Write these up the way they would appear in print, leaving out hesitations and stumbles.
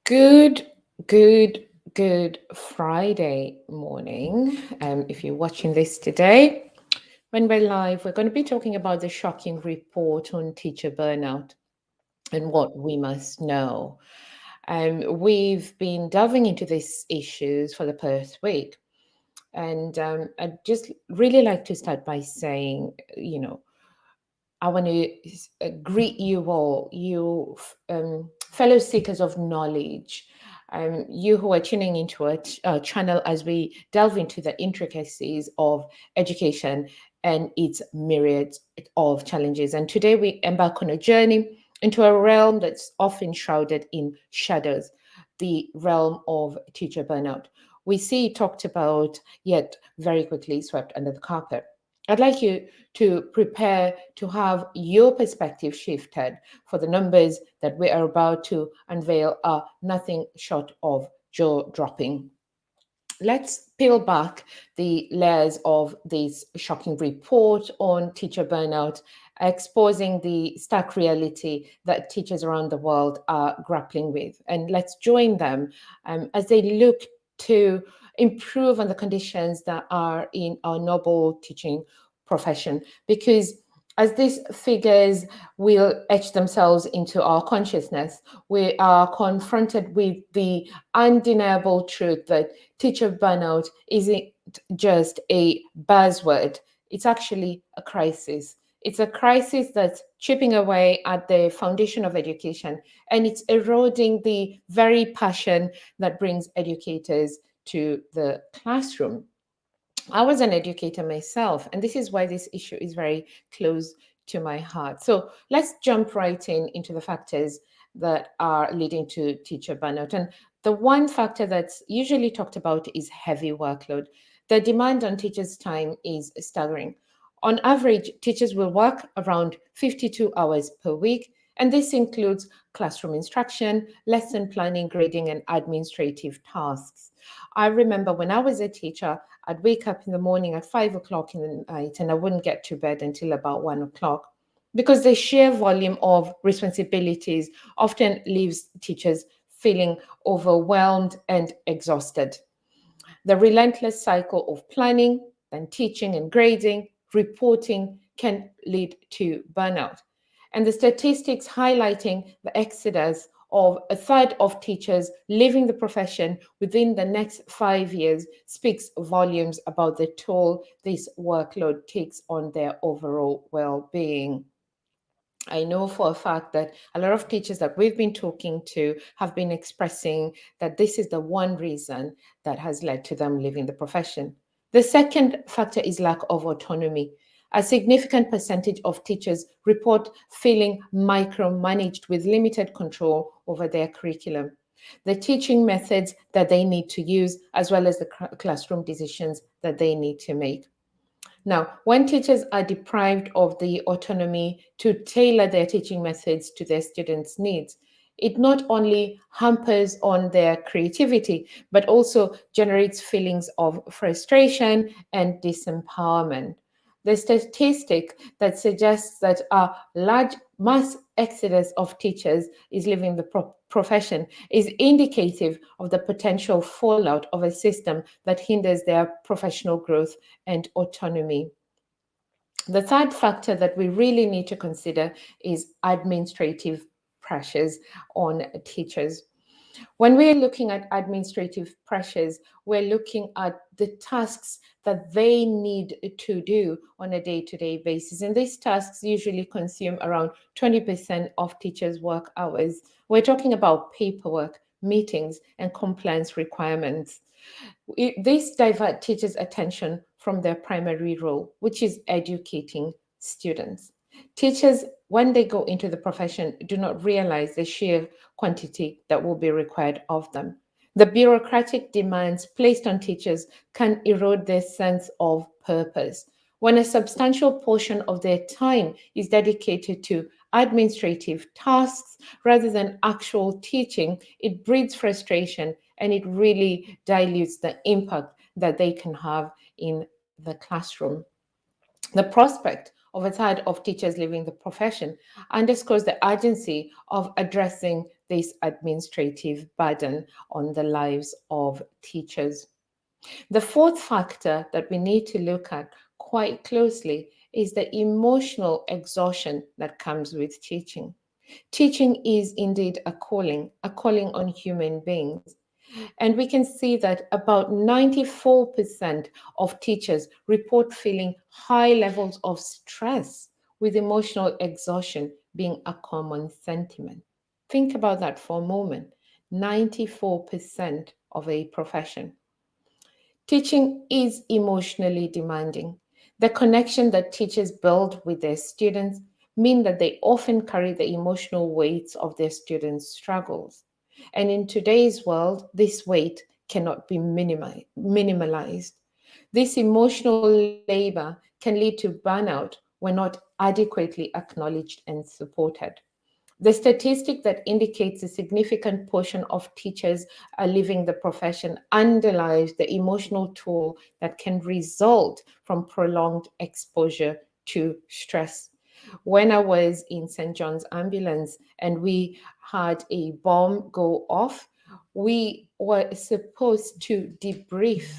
Good, good, good Friday morning. If you're watching this today, when we're live, we're going to be talking about the shocking report on teacher burnout and what we must know. We've been delving into these issues for the past week, and I'd just really like to start by saying, I want to greet you all, you fellow seekers of knowledge, you who are tuning into our channel as we delve into the intricacies of education and its myriads of challenges. And today we embark on a journey into a realm that's often shrouded in shadows, the realm of teacher burnout. We see it talked about, yet very quickly swept under the carpet. I'd like you to prepare to have your perspective shifted, for the numbers that we are about to unveil are nothing short of jaw dropping. Let's peel back the layers of this shocking report on teacher burnout, exposing the stark reality that teachers around the world are grappling with. And let's join them as they look to improve on the conditions that are in our noble teaching profession. Because as these figures will etch themselves into our consciousness, we are confronted with the undeniable truth that teacher burnout isn't just a buzzword, it's actually a crisis. It's a crisis that's chipping away at the foundation of education, and it's eroding the very passion that brings educators to the classroom. I was an educator myself, and this is why this issue is very close to my heart. So let's jump right into the factors that are leading to teacher burnout. And the one factor that's usually talked about is heavy workload. The demand on teachers' time is staggering. On average, teachers will work around 52 hours per week, and this includes classroom instruction, lesson planning, grading, and administrative tasks. I remember when I was a teacher, I'd wake up in the morning at 5 o'clock in the night and I wouldn't get to bed until about 1 o'clock because the sheer volume of responsibilities often leaves teachers feeling overwhelmed and exhausted. The relentless cycle of planning, then teaching and grading, reporting can lead to burnout. And the statistics highlighting the exodus of a third of teachers leaving the profession within the next 5 years speaks volumes about the toll this workload takes on their overall well being. I know for a fact that a lot of teachers that we've been talking to have been expressing that this is the one reason that has led to them leaving the profession. The second factor is lack of autonomy. A significant percentage of teachers report feeling micromanaged with limited control over their curriculum, the teaching methods that they need to use, as well as the classroom decisions that they need to make. Now, when teachers are deprived of the autonomy to tailor their teaching methods to their students' needs, it not only hampers on their creativity, but also generates feelings of frustration and disempowerment. The statistic that suggests that a large mass exodus of teachers is leaving the profession is indicative of the potential fallout of a system that hinders their professional growth and autonomy. The third factor that we really need to consider is administrative pressures on teachers. When we're looking at administrative pressures, we're looking at the tasks that they need to do on a day to day basis. And these tasks usually consume around 20% of teachers' work hours. We're talking about paperwork, meetings, and compliance requirements. This divert teachers' attention from their primary role, which is educating students. Teachers, when they go into the profession, do not realize the sheer quantity that will be required of them. The bureaucratic demands placed on teachers can erode their sense of purpose. When a substantial portion of their time is dedicated to administrative tasks rather than actual teaching, it breeds frustration and it really dilutes the impact that they can have in the classroom. The prospect of a third of teachers leaving the profession underscores the urgency of addressing this administrative burden on the lives of teachers. The fourth factor that we need to look at quite closely is the emotional exhaustion that comes with teaching. Teaching is indeed a calling on human beings. And we can see that about 94% of teachers report feeling high levels of stress, with emotional exhaustion being a common sentiment. Think about that for a moment. 94% of a profession. Teaching is emotionally demanding. The connection that teachers build with their students mean that they often carry the emotional weights of their students' struggles. And in today's world, this weight cannot be minimalized. This emotional labor can lead to burnout when not adequately acknowledged and supported. The statistic that indicates a significant portion of teachers are leaving the profession underlies the emotional toll that can result from prolonged exposure to stress. When I was in St. John's Ambulance and we had a bomb go off, we were supposed to debrief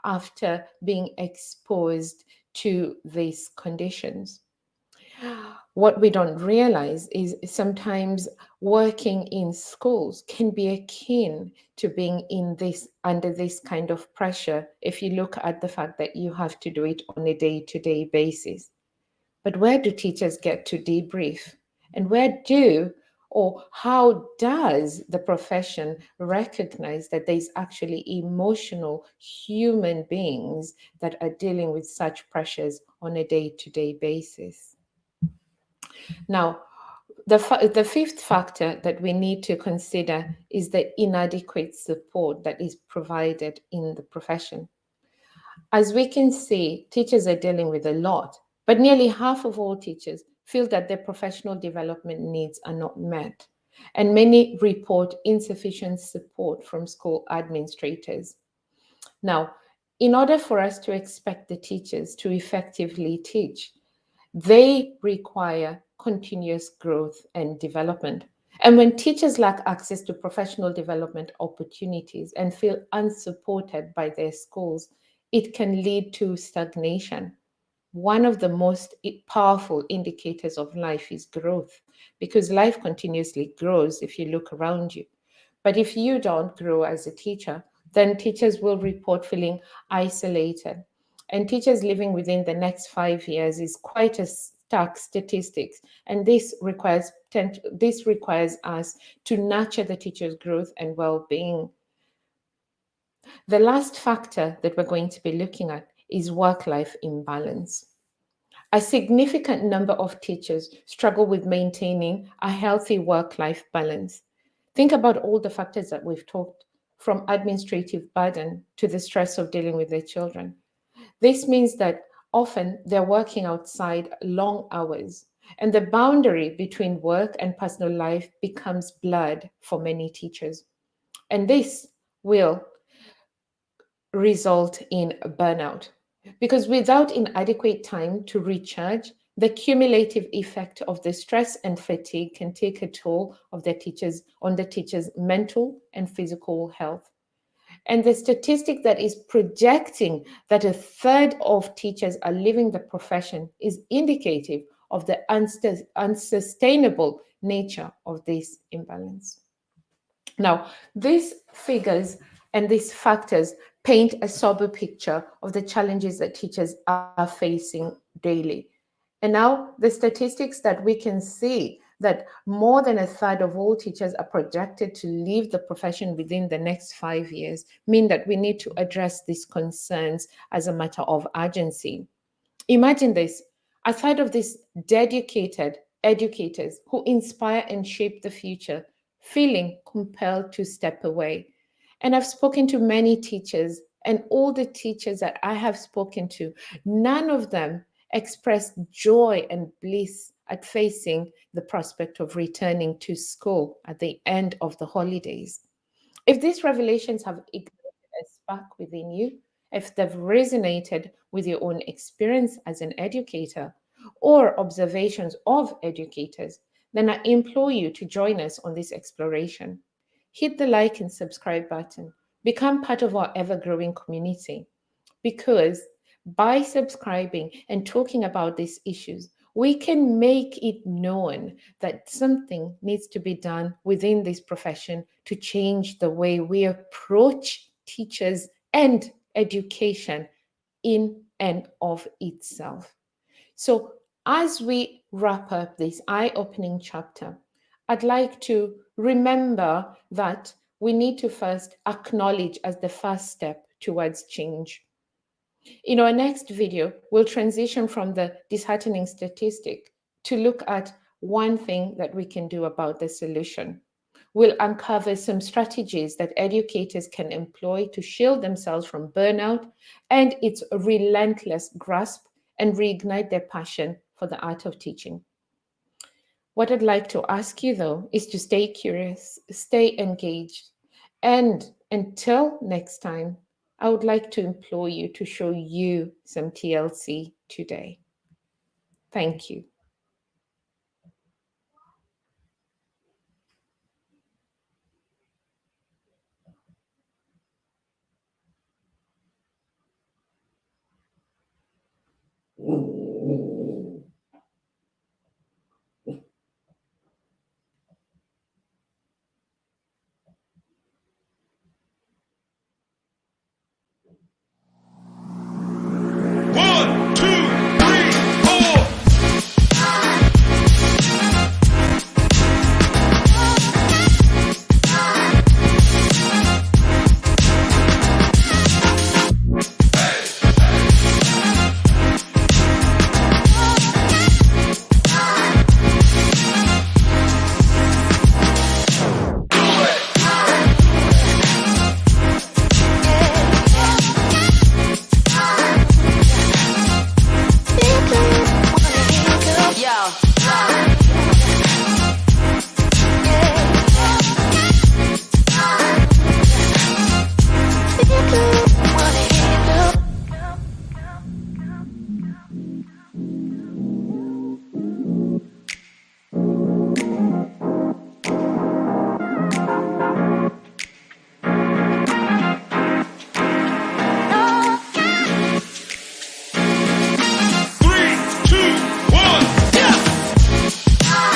after being exposed to these conditions. What we don't realize is sometimes working in schools can be akin to being in this under this kind of pressure if you look at the fact that you have to do it on a day-to-day basis. But where do teachers get to debrief? And where do or how does the profession recognize that there's actually emotional human beings that are dealing with such pressures on a day-to-day basis? Now, the fifth factor that we need to consider is the inadequate support that is provided in the profession. As we can see, teachers are dealing with a lot, but nearly half of all teachers feel that their professional development needs are not met. And many report insufficient support from school administrators. Now, in order for us to expect the teachers to effectively teach, they require continuous growth and development. And when teachers lack access to professional development opportunities and feel unsupported by their schools, it can lead to stagnation. One of the most powerful indicators of life is growth, because life continuously grows if you look around you. But if you don't grow as a teacher, then teachers will report feeling isolated. And teachers living within the next 5 years is quite a stark statistics. And this requires us to nurture the teacher's growth and well-being. The last factor that we're going to be looking at is work-life imbalance. A significant number of teachers struggle with maintaining a healthy work life balance. Think about all the factors that we've talked, from administrative burden to the stress of dealing with their children. This means that often they're working outside long hours, and the boundary between work and personal life becomes blurred for many teachers. And this will result in burnout. Because without inadequate time to recharge, the cumulative effect of the stress and fatigue can take a toll of the teacher's mental and physical health. And the statistic that is projecting that a third of teachers are leaving the profession is indicative of the unsustainable nature of this imbalance. Now, these figures and these factors paint a sober picture of the challenges that teachers are facing daily. And now, the statistics that we can see that more than a third of all teachers are projected to leave the profession within the next 5 years mean that we need to address these concerns as a matter of urgency. Imagine this: aside of these dedicated educators who inspire and shape the future, feeling compelled to step away. And I've spoken to many teachers, and all the teachers that I have spoken to, none of them expressed joy and bliss at facing the prospect of returning to school at the end of the holidays. If these revelations have ignited a spark within you, if they've resonated with your own experience as an educator or observations of educators, then I implore you to join us on this exploration. Hit the like and subscribe button. Become part of our ever growing community because by subscribing and talking about these issues, we can make it known that something needs to be done within this profession to change the way we approach teachers and education in and of itself. So, as we wrap up this eye opening chapter, I'd like to remember that we need to first acknowledge as the first step towards change. In our next video, we'll transition from the disheartening statistic to look at one thing that we can do about the solution. We'll uncover some strategies that educators can employ to shield themselves from burnout and its relentless grasp and reignite their passion for the art of teaching. What I'd like to ask you, though, is to stay curious, stay engaged, and until next time, I would like to implore you to show you some TLC today. Thank you.